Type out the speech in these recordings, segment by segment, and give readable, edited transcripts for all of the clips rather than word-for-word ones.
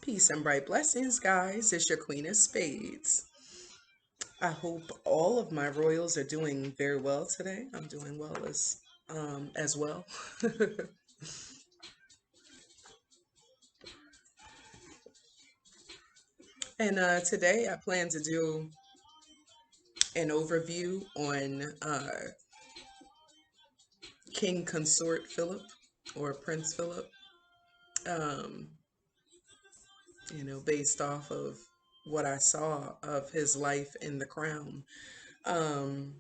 Peace and bright blessings, guys. It's your Queen of Spades. I hope all of my royals are doing very well today. I'm doing well as well. And today I plan to do an overview on King Consort Philip or Prince Philip. Um, based off of what I saw of his life in the crown. Um,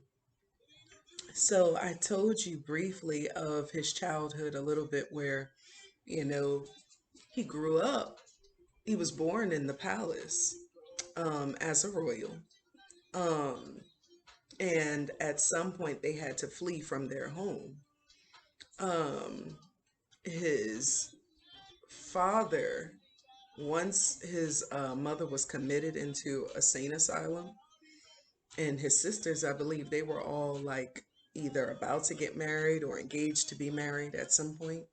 So I told you briefly of his childhood a little bit where, you know, he grew up. He was born in the palace as a royal. Um, and at some point they had to flee from their home. Um, his father, once his mother was committed into a sane asylum, and his sisters, I believe, they were all like either about to get married or engaged to be married at some point.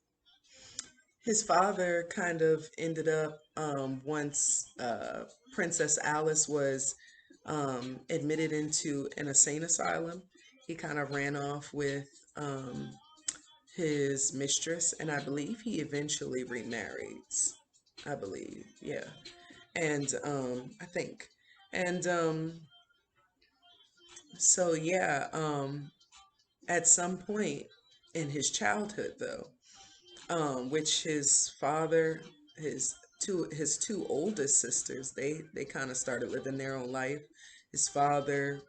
His father kind of ended up, once Princess Alice was admitted into an insane asylum, he kind of ran off with um, his mistress, and I believe he eventually remarried. I believe, yeah. And I think. And yeah, at some point in his childhood, though, which his father, his two oldest sisters, they kind of started living their own life. His father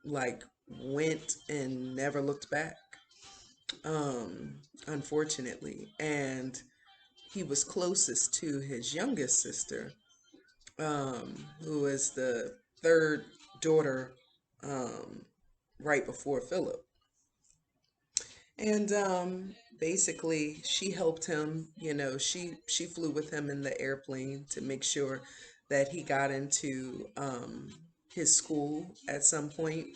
like went and never looked back, unfortunately, and he was closest to his youngest sister, who is the third daughter, um, right before Philip. And basically, she helped him. She flew with him in the airplane to make sure that he got into his school at some point,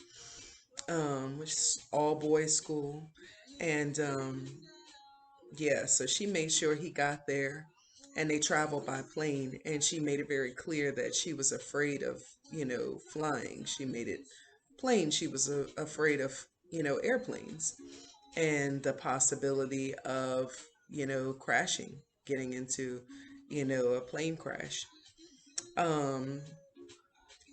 which is all boys school. And yeah, so she made sure he got there, and they traveled by plane. And she made it very clear that she was afraid of, flying. She made it plain she was afraid of, airplanes and the possibility of, crashing, getting into, a plane crash. Um,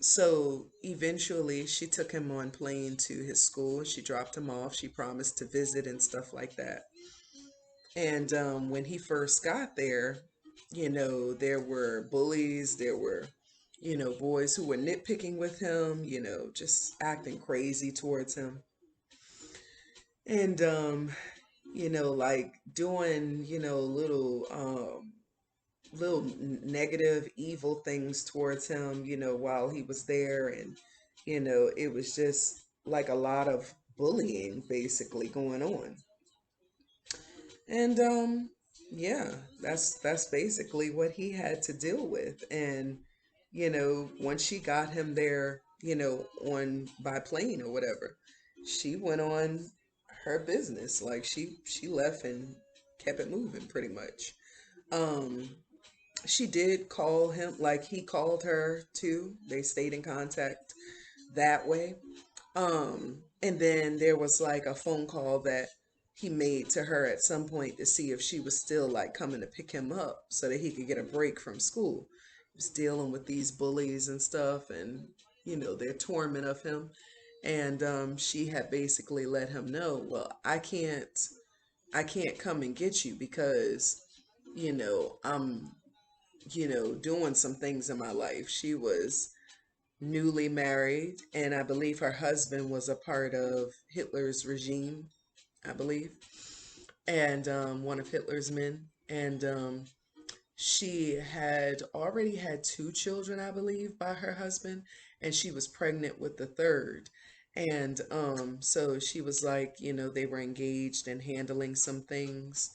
so eventually she took him on plane to his school. She dropped him off. She promised to visit and stuff like that. And when he first got there, there were bullies, there were, boys who were nitpicking with him, just acting crazy towards him. And like doing, little negative, evil things towards him, while he was there. And, it was just like a lot of bullying basically going on. And yeah, that's basically what he had to deal with. And, once she got him there, on by plane or whatever, she went on her business. Like she left and kept it moving pretty much. Um, she did call him, like he called her too. They stayed in contact that way. And then there was like a phone call that he made to her at some point to see if she was still like coming to pick him up so that he could get a break from school. He was dealing with these bullies and stuff, and their torment of him. And she had basically let him know, well, I can't come and get you because I'm doing some things in my life. She was newly married, and I believe her husband was a part of Hitler's regime, I believe, and one of Hitler's men. And she had already had two children, I believe, by her husband, and she was pregnant with the third. And so she was like, they were engaged and handling some things.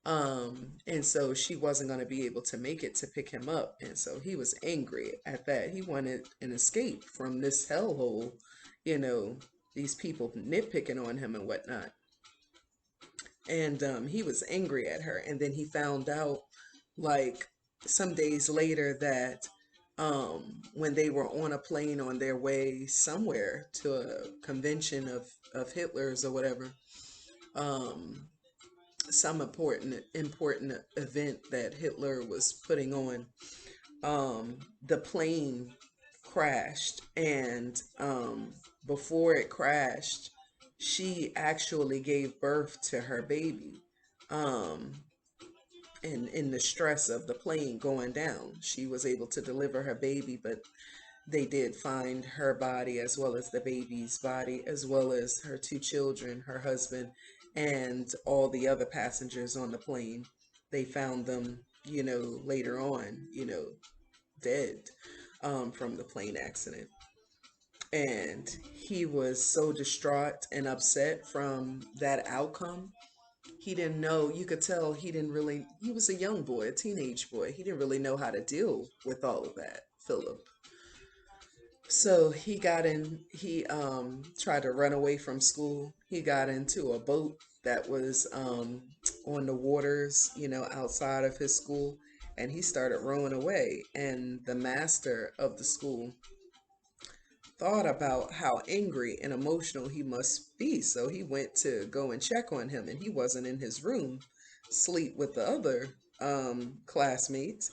And so she wasn't going to be able to make it to pick him up. And so he was angry at that. He wanted an escape from this hellhole, you know, these people nitpicking on him and whatnot. And he was angry at her. And then he found out, like, some days later that when they were on a plane on their way somewhere to a convention of Hitler's or whatever, um, some important event that Hitler was putting on, the plane crashed, and before it crashed, she actually gave birth to her baby. Um, and in the stress of the plane going down, she was able to deliver her baby, but they did find her body as well as the baby's body, as well as her two children, her husband, and all the other passengers on the plane. They found them, later on, dead, from the plane accident. And he was so distraught and upset from that outcome. He didn't know, you could tell he didn't really, he was a young boy, a teenage boy. He didn't really know how to deal with all of that, Philip. So he tried to run away from school. He got into a boat that was on the waters, outside of his school, and he started rowing away. And the master of the school thought about how angry and emotional he must be. So he went to go and check on him, and he wasn't in his room, sleep with the other classmates.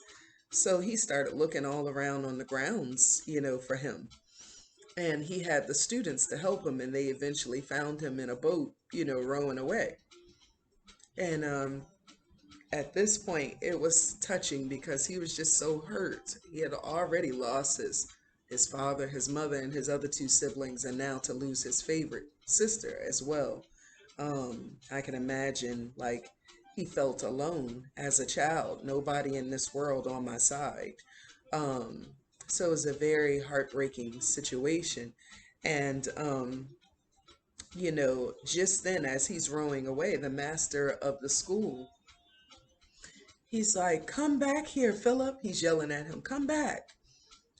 So he started looking all around on the grounds, for him. And he had the students to help him, and they eventually found him in a boat, rowing away. And at this point, it was touching because he was just so hurt. He had already lost his father, his mother, and his other two siblings, and now to lose his favorite sister as well. I can imagine, like, he felt alone as a child, nobody in this world on my side. Um, so it was a very heartbreaking situation. And, just then, as he's rowing away, the master of the school, he's like, "Come back here, Philip." He's yelling at him, "Come back."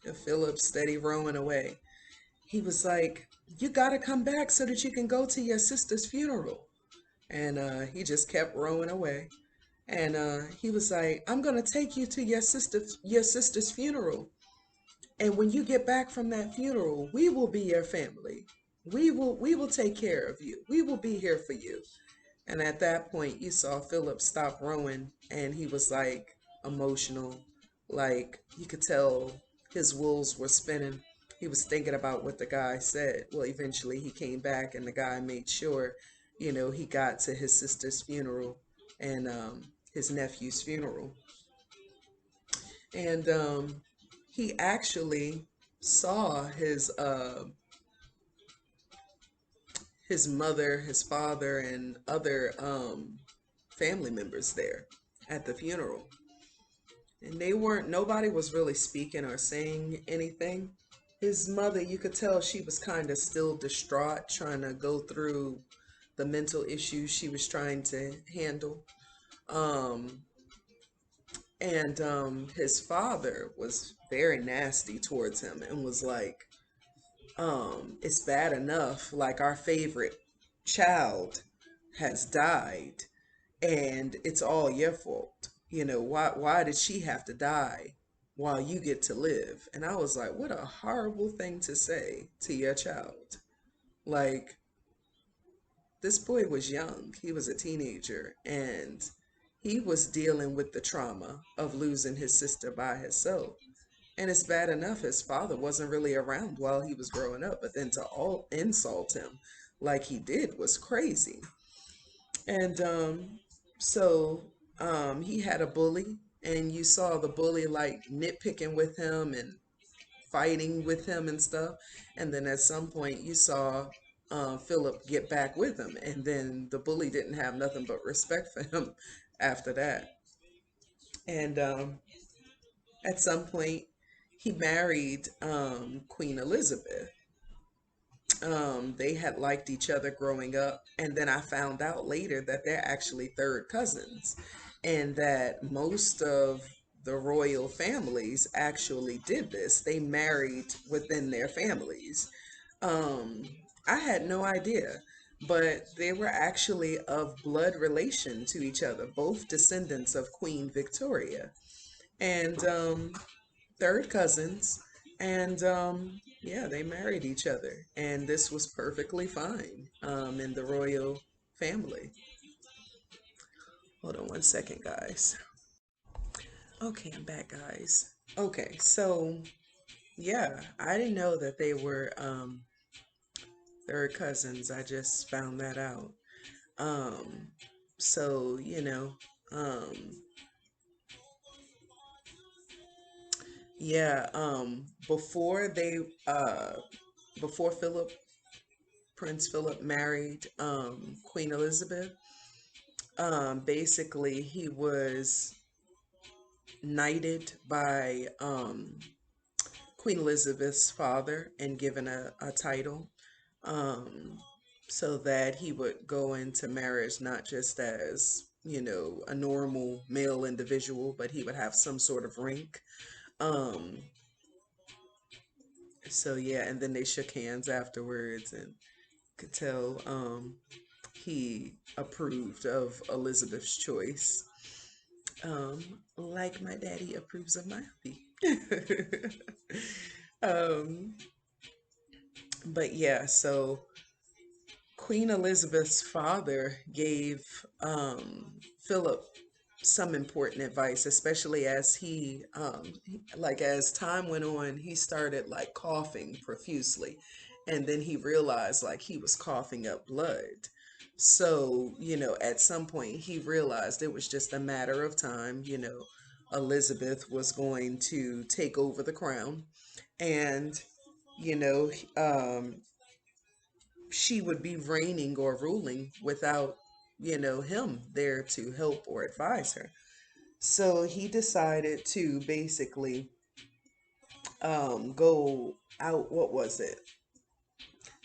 And Philip steady rowing away. He was like, "You got to come back so that you can go to your sister's funeral." And he just kept rowing away. And he was like, "I'm going to take you to your sister's funeral. And when you get back from that funeral, we will be your family. We will take care of you. We will be here for you." And at that point, you saw Philip stop rowing, and he was like emotional. Like you could tell his wheels were spinning. He was thinking about what the guy said. Well, eventually he came back, and the guy made sure, he got to his sister's funeral and his nephew's funeral. And he actually saw his mother, his father, and other family members there at the funeral. And nobody was really speaking or saying anything. His mother, you could tell she was kind of still distraught, trying to go through the mental issues she was trying to handle. Um, and his father was very nasty towards him and was like, "It's bad enough, like our favorite child has died, and it's all your fault. Why did she have to die while you get to live?" And I was like, what a horrible thing to say to your child. Like, this boy was young, he was a teenager, and he was dealing with the trauma of losing his sister by himself. And it's bad enough his father wasn't really around while he was growing up, but then to all insult him like he did was crazy. And so he had a bully, and you saw the bully like nitpicking with him and fighting with him and stuff. And then at some point, you saw Philip get back with him, and then the bully didn't have nothing but respect for him after that. And at some point, he married Queen Elizabeth. They had liked each other growing up, and then I found out later that they're actually third cousins, and that most of the royal families actually did this. They married within their families. Um, I had no idea, but they were actually of blood relation to each other, both descendants of Queen Victoria. and third cousins. And yeah, they married each other. And this was perfectly fine in the royal family. Hold on one second, guys. Okay, I'm back, guys. Okay, so yeah, I didn't know that they were third cousins. I just found that out. Um, so, um, yeah, before Prince Philip married Queen Elizabeth, basically he was knighted by Queen Elizabeth's father and given a title, um, so that he would go into marriage not just as, a normal male individual, but he would have some sort of rank. Um, so yeah, and then they shook hands afterwards and could tell he approved of Elizabeth's choice. Like my daddy approves of my hubby. um, but yeah, so Queen Elizabeth's father gave Philip some important advice, especially as like as time went on, he started like coughing profusely. And then he realized like he was coughing up blood. So, at some point he realized it was just a matter of time, Elizabeth was going to take over the crown. And, you know, um, she would be reigning or ruling without, him there to help or advise her. So he decided to basically go out, what was it?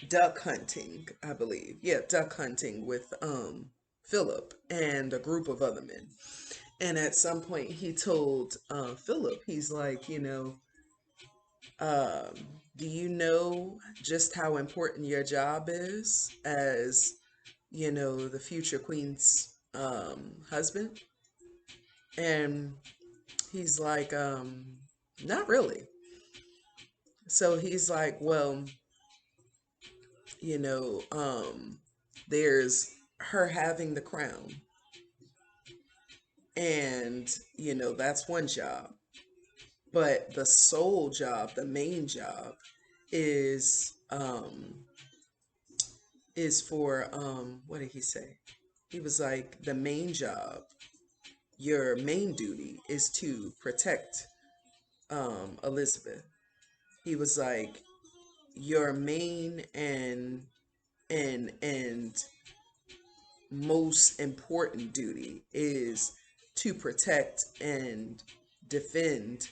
Duck hunting, I believe. Yeah, duck hunting with Philip and a group of other men. And at some point he told Philip, he's like, um, do you know just how important your job is as, the future queen's husband? And he's like, not really. So he's like, well, you know, um, there's her having the crown, and that's one job. But the sole job, the main job, is for what did he say? He was like, the main job, your main duty is to protect Elizabeth. He was like, your main and most important duty is to protect and defend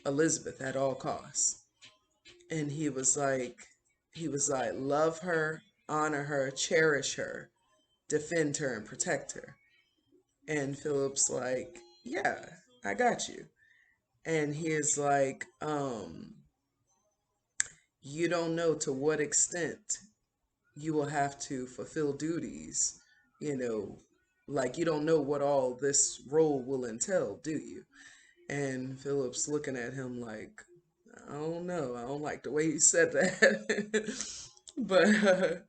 Elizabeth at all costs. And he was like, love her, honor her, cherish her, defend her, and protect her. And Philip's like, yeah, I got you. And he is like, you don't know to what extent you will have to fulfill duties, you know, like you don't know what all this role will entail, do you? And Philip's looking at him like, I don't know. I don't like the way he said that. But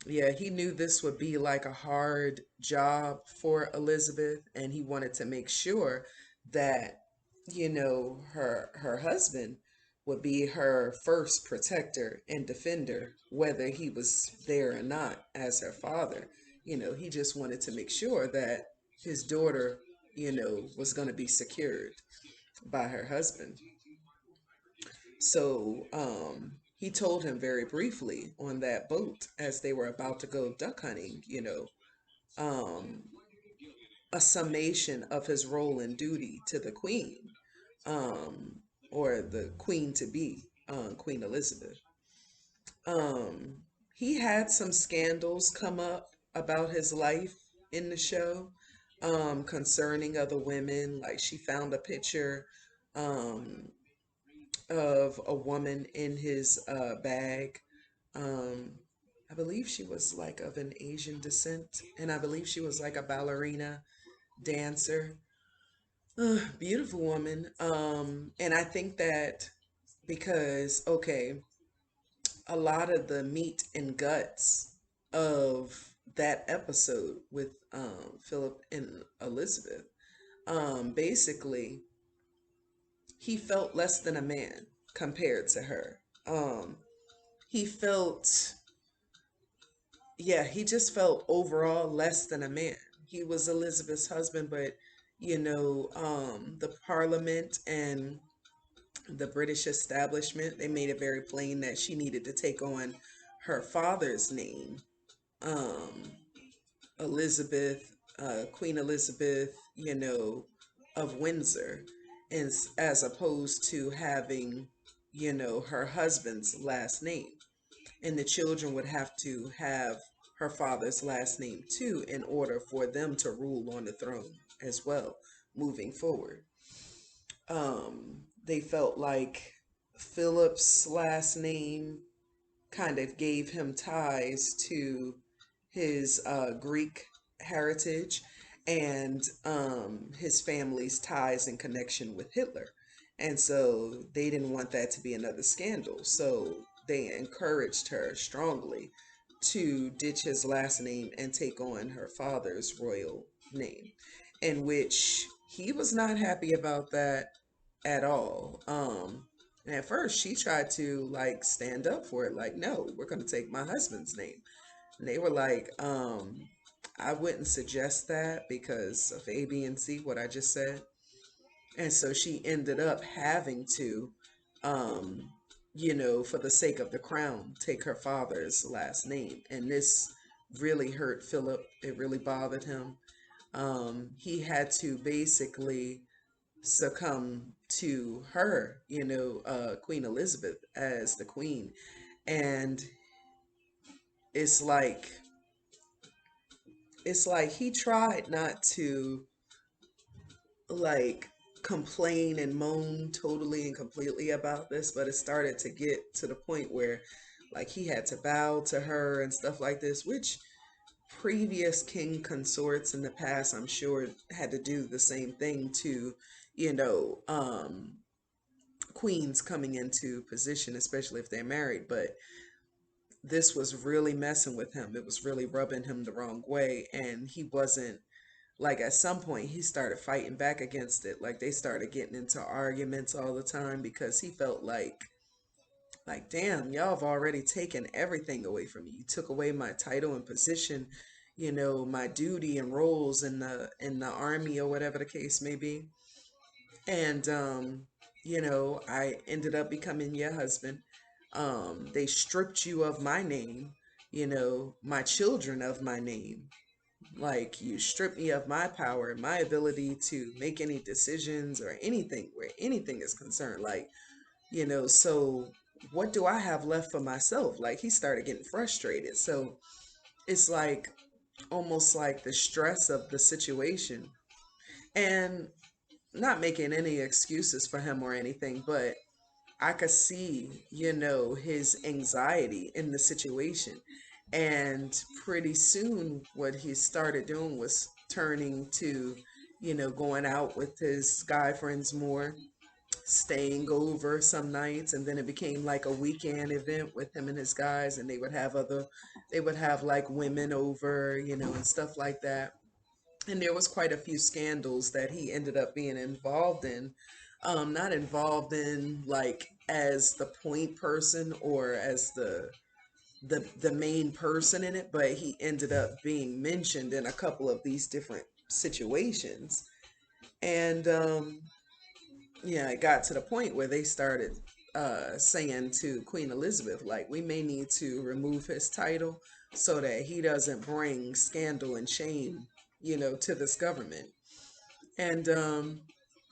yeah, he knew this would be like a hard job for Elizabeth, and he wanted to make sure that, her husband would be her first protector and defender, whether he was there or not as her father. He just wanted to make sure that his daughter, was going to be secured by her husband. So he told him very briefly on that boat as they were about to go duck hunting, um, a summation of his role and duty to the queen, um, or the queen to be, Queen Elizabeth. Um, he had some scandals come up about his life in the show, concerning other women. Like she found a picture um, of a woman in his bag. Um, I believe she was like of an Asian descent, and I believe she was like a ballerina dancer. Beautiful woman. And I think that because, okay, a lot of the meat and guts of that episode with Philip and Elizabeth, basically, he felt less than a man compared to her. Um, he felt, yeah, he just felt overall less than a man. He was Elizabeth's husband, but the Parliament and the British establishment, they made it very plain that she needed to take on her father's name, um, Elizabeth, Queen Elizabeth, of Windsor, and as opposed to having, her husband's last name. And the children would have to have her father's last name too in order for them to rule on the throne as well, moving forward. They felt like Philip's last name kind of gave him ties to his Greek heritage and his family's ties and connection with Hitler. And so they didn't want that to be another scandal. So they encouraged her strongly to ditch his last name and take on her father's royal name, in which he was not happy about that at all. And at first she tried to like stand up for it, like, no, we're gonna take my husband's name. And they were like, I wouldn't suggest that because of A, B, and C, what I just said. And so she ended up having to, um, for the sake of the crown, take her father's last name. And this really hurt Philip. It really bothered him. He had to basically succumb to her, Queen Elizabeth as the queen. And it's like he tried not to like complain and moan totally and completely about this, but it started to get to the point where like he had to bow to her and stuff like this, which previous king consorts in the past, I'm sure, had to do the same thing to, you know, um, queens coming into position, especially if they're married. But this was really messing with him. It was really rubbing him the wrong way. And he wasn't, like, at some point, he started fighting back against it. Like, they started getting into arguments all the time because he felt like, damn, y'all have already taken everything away from me. You took away my title and position, my duty and roles in the army or whatever the case may be. And I ended up becoming your husband. They stripped you of my name, my children of my name. Like, you stripped me of my power and my ability to make any decisions or anything where anything is concerned. Like, so what do I have left for myself? Like, he started getting frustrated. So it's like almost like the stress of the situation. And not making any excuses for him or anything, but I could see, his anxiety in the situation. And pretty soon, what he started doing was turning to, going out with his guy friends more, staying over some nights. And then it became like a weekend event with him and his guys. And they would have like women over, and stuff like that. And there was quite a few scandals that he ended up being involved in, not involved in like as the point person or as the main person in it, but he ended up being mentioned in a couple of these different situations. And yeah, it got to the point where they started saying to Queen Elizabeth, like, we may need to remove his title so that he doesn't bring scandal and shame, to this government. And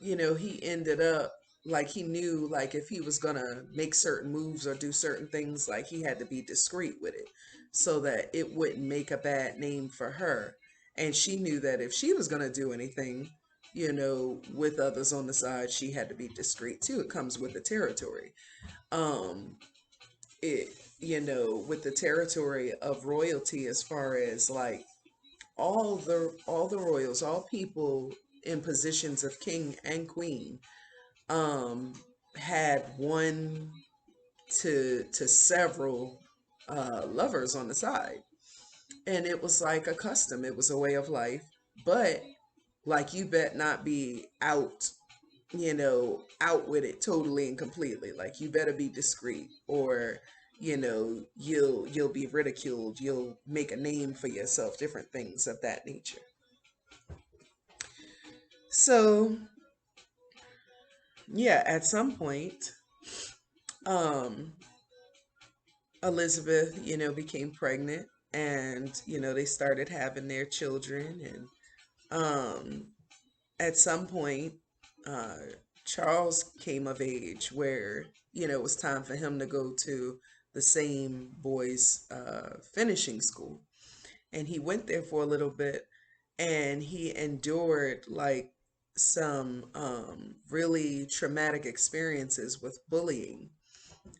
he ended up, like, he knew, like, if he was gonna make certain moves or do certain things, like, he had to be discreet with it so that it wouldn't make a bad name for her. And she knew that if she was gonna do anything, with others on the side, she had to be discreet too. It comes with the territory. um it with the territory of royalty, as far as like all the royals, all people, in positions of king and queen um, had one to several lovers on the side. And it was like a custom, it was a way of life. But like, you bet not be out, out with it totally and completely. Like, you better be discreet, or you'll be ridiculed, you'll make a name for yourself, different things of that nature. So yeah, at some point, um Elizabeth, became pregnant, and they started having their children. And at some point, uh Charles came of age where it was time for him to go to the same boys finishing school. And he went there for a little bit, and he endured like some really traumatic experiences with bullying,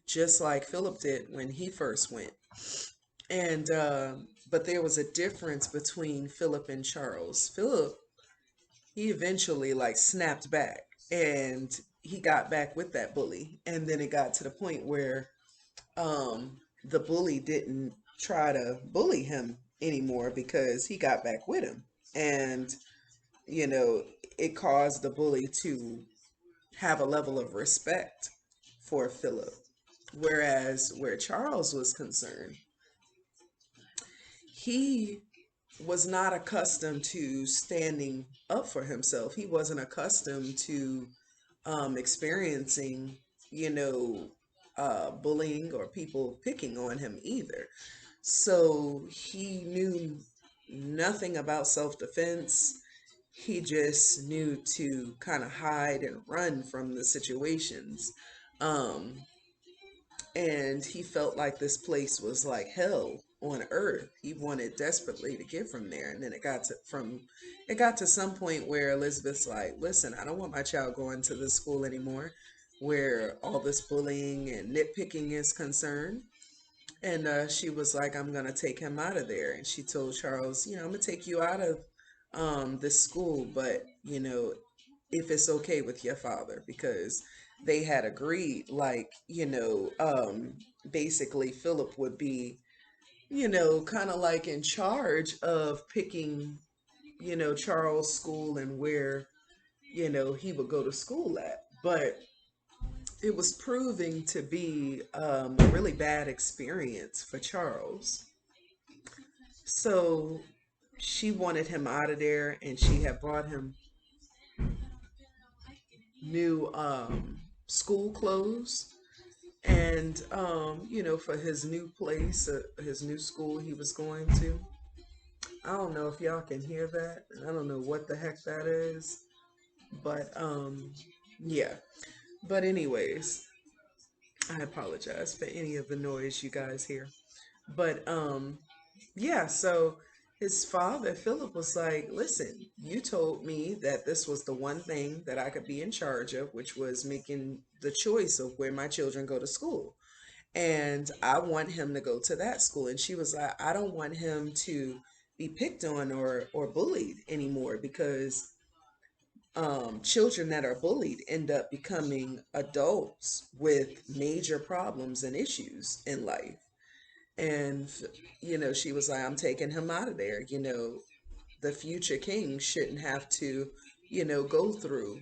just like Philip did when he first went. And but there was a difference between Philip and Charles. Philip, he eventually like snapped back, and he got back with that bully. And then it got to the point where the bully didn't try to bully him anymore because he got back with him. And you know it caused the bully to have a level of respect for Philip. Whereas where Charles was concerned, he was not accustomed to standing up for himself. He wasn't accustomed to experiencing, you know, bullying or people picking on him either. So he knew nothing about self defense. He just knew to kind of hide and run from the situations. Um, and he felt like this place was like hell on earth. He wanted desperately to get from there. And then it got to some point where Elizabeth's like, listen, I don't want my child going to this school anymore where all this bullying and nitpicking is concerned. And she was like, I'm going to take him out of there. And she told Charles, I'm going to take you out of this school, but, if it's okay with your father, because they had agreed, like, basically Philip would be, kind of like in charge of picking, Charles' school and where, he would go to school at. But it was proving to be a really bad experience for Charles. So she wanted him out of there, and she had bought him new school clothes. And for his new place, his new school he was going to. I don't know if y'all can hear that. I don't know what the heck that is, but yeah. But anyways, I apologize for any of the noise you guys hear. But yeah, so his father, Philip, was like, listen, you told me that this was the one thing that I could be in charge of, which was making the choice of where my children go to school. And I want him to go to that school. And she was like, I don't want him to be picked on or bullied anymore, because children that are bullied end up becoming adults with major problems and issues in life. And, she was like, I'm taking him out of there. The future king shouldn't have to, go through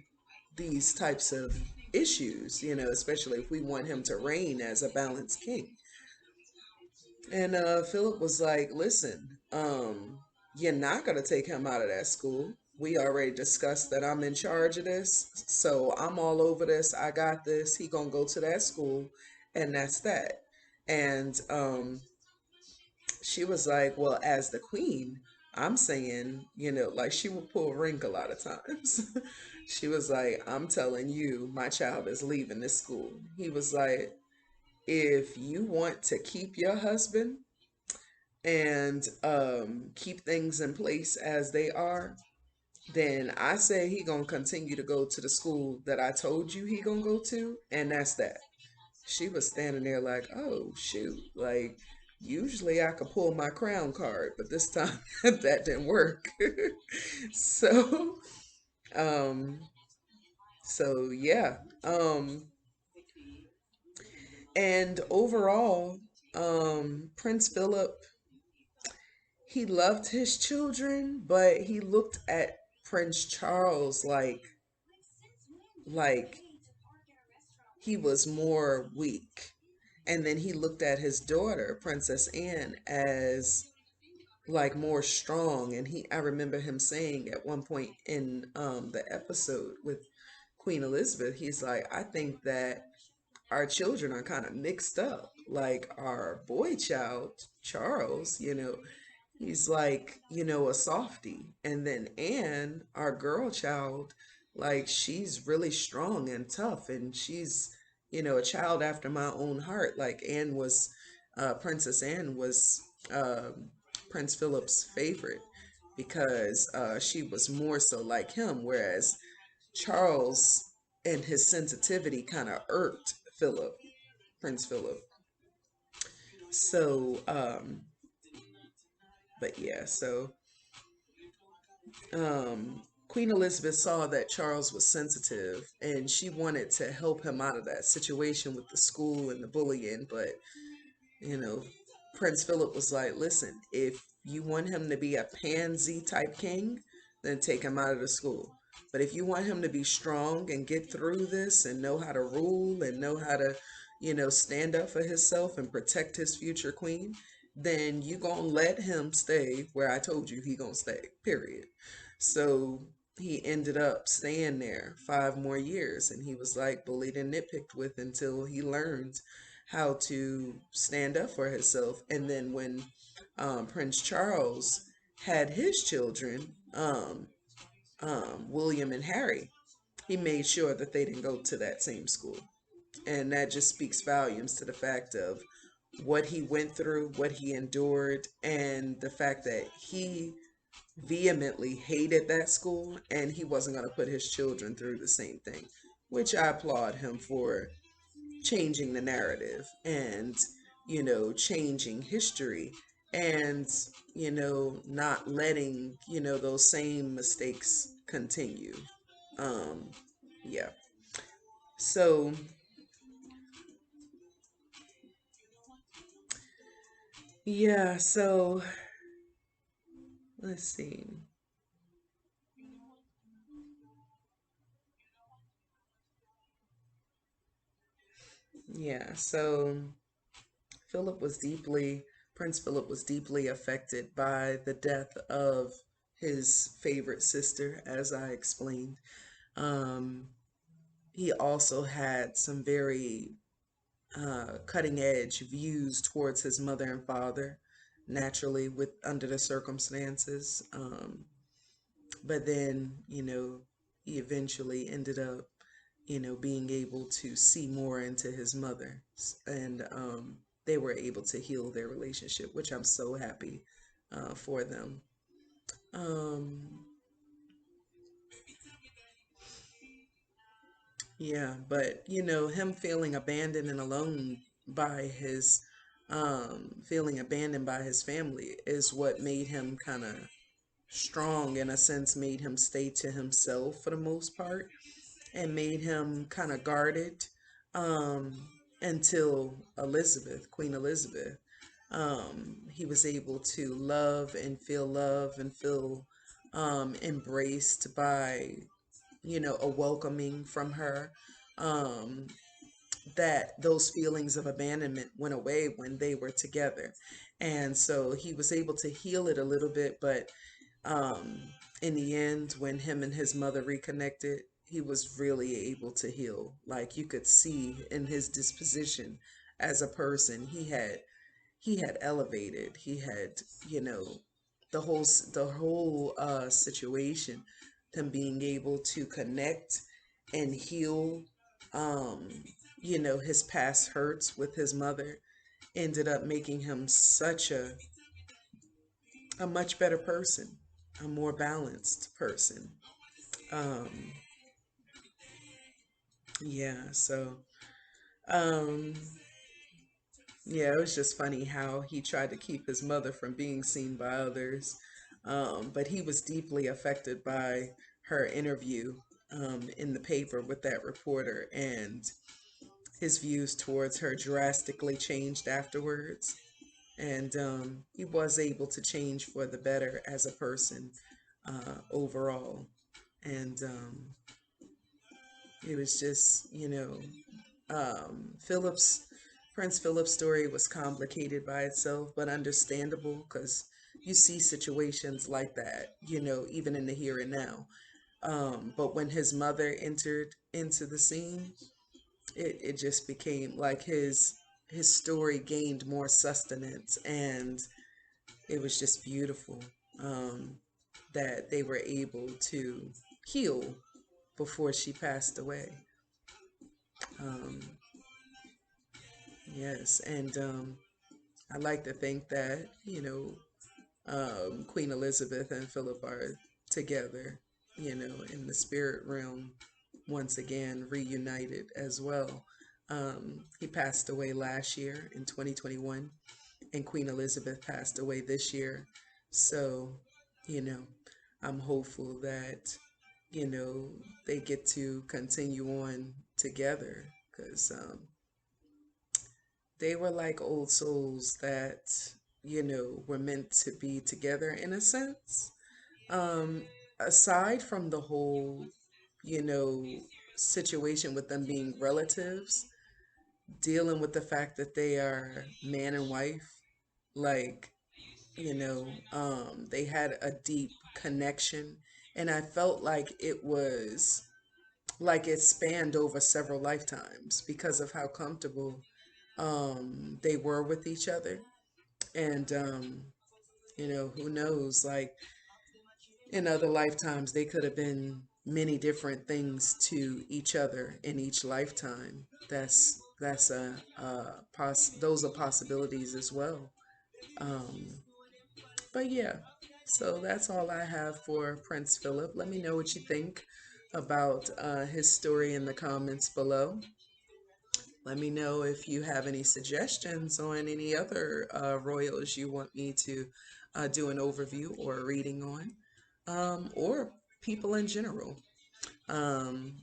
these types of issues, especially if we want him to reign as a balanced king. And Philip was like, listen, you're not going to take him out of that school. We already discussed that I'm in charge of this. So I'm all over this. I got this. He going to go to that school, and that's that. And she was like, well, as the queen, I'm saying, like, she would pull rank a lot of times. She was like, I'm telling you, my child is leaving this school. He was like, if you want to keep your husband and keep things in place as they are, then I say he gonna continue to go to the school that I told you he gonna go to, and that's that. She was standing there like, oh shoot, like, usually I could pull my crown card, but this time that didn't work. So Um, so yeah. And overall, Prince Philip, he loved his children, but he looked at Prince Charles like he was more weak. And then he looked at his daughter, Princess Anne, as like more strong. And I remember him saying at one point in the episode with Queen Elizabeth, he's like, I think that our children are kind of mixed up. Like our boy child, Charles, he's like, a softie. And then Anne, our girl child, like she's really strong and tough, and she's, a child after my own heart. Like Princess Anne was Prince Philip's favorite because she was more so like him, whereas Charles and his sensitivity kind of irked Prince Philip. So, but yeah, so Queen Elizabeth saw that Charles was sensitive and she wanted to help him out of that situation with the school and the bullying. But, you know, Prince Philip was like, listen, if you want him to be a pansy type king, then take him out of the school. But if you want him to be strong and get through this and know how to rule and know how to, stand up for himself and protect his future queen, then you gonna let him stay where I told you he gonna stay, period. So he ended up staying there 5 more years, and he was like bullied and nitpicked with until he learned how to stand up for himself. And then when Prince Charles had his children, William and Harry, he made sure that they didn't go to that same school. And that just speaks volumes to the fact of what he went through, what he endured, and the fact that he vehemently hated that school and he wasn't going to put his children through the same thing, which I applaud him for changing the narrative and, changing history and, not letting, those same mistakes continue. Um, yeah. So, yeah, so let's see. Yeah, so Philip was deeply, Prince Philip was deeply affected by the death of his favorite sister, as I explained. Um, he also had some very cutting edge views towards his mother and father, naturally, with under the circumstances. But then, he eventually ended up, being able to see more into his mother, and they were able to heal their relationship, which I'm so happy for them. Um, yeah, but him feeling abandoned and alone by feeling abandoned by his family is what made him kind of strong, in a sense, made him stay to himself for the most part and made him kind of guarded um, until Queen Elizabeth. He was able to love and feel embraced by, a welcoming from her. Um, that those feelings of abandonment went away when they were together. And so he was able to heal it a little bit, but um, in the end, when him and his mother reconnected, he was really able to heal. Like you could see in his disposition as a person, he had elevated. He had, you know, the whole situation, him being able to connect and heal, um, his past hurts with his mother ended up making him such a much better person, a more balanced person. Um, yeah, so um, yeah, it was just funny how he tried to keep his mother from being seen by others, but he was deeply affected by her interview in the paper with that reporter, and his views towards her drastically changed afterwards. And he was able to change for the better as a person overall. And it was just, Philip's Prince Philip's story was complicated by itself, but understandable because you see situations like that, even in the here and now. But when his mother entered into the scene, it just became like his story gained more sustenance, and it was just beautiful that they were able to heal before she passed away. Um, yes, and I like to think that, Queen Elizabeth and Philip are together, in the spirit realm, once again reunited as well. He passed away last year in 2021, and Queen Elizabeth passed away this year. So, you know, I'm hopeful that, you know, they get to continue on together because they were like old souls that, were meant to be together in a sense. Um, Aside from the whole, you know, situation with them being relatives, dealing with the fact that they are man and wife, like, they had a deep connection. And I felt like it was like it spanned over several lifetimes because of how comfortable they were with each other. And, who knows, like in other lifetimes, they could have been many different things to each other in each lifetime. That's those are possibilities as well. Um, but yeah, so that's all I have for Prince Philip. Let me know what you think about his story in the comments below. Let me know if you have any suggestions on any other royals you want me to do an overview or a reading on, or people in general. Um,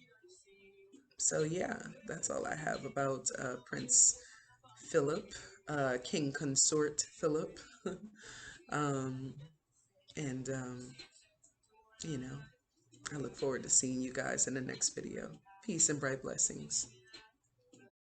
so yeah, that's all I have about Prince Philip, King Consort Philip. um, and you know, I look forward to seeing you guys in the next video. Peace and bright blessings.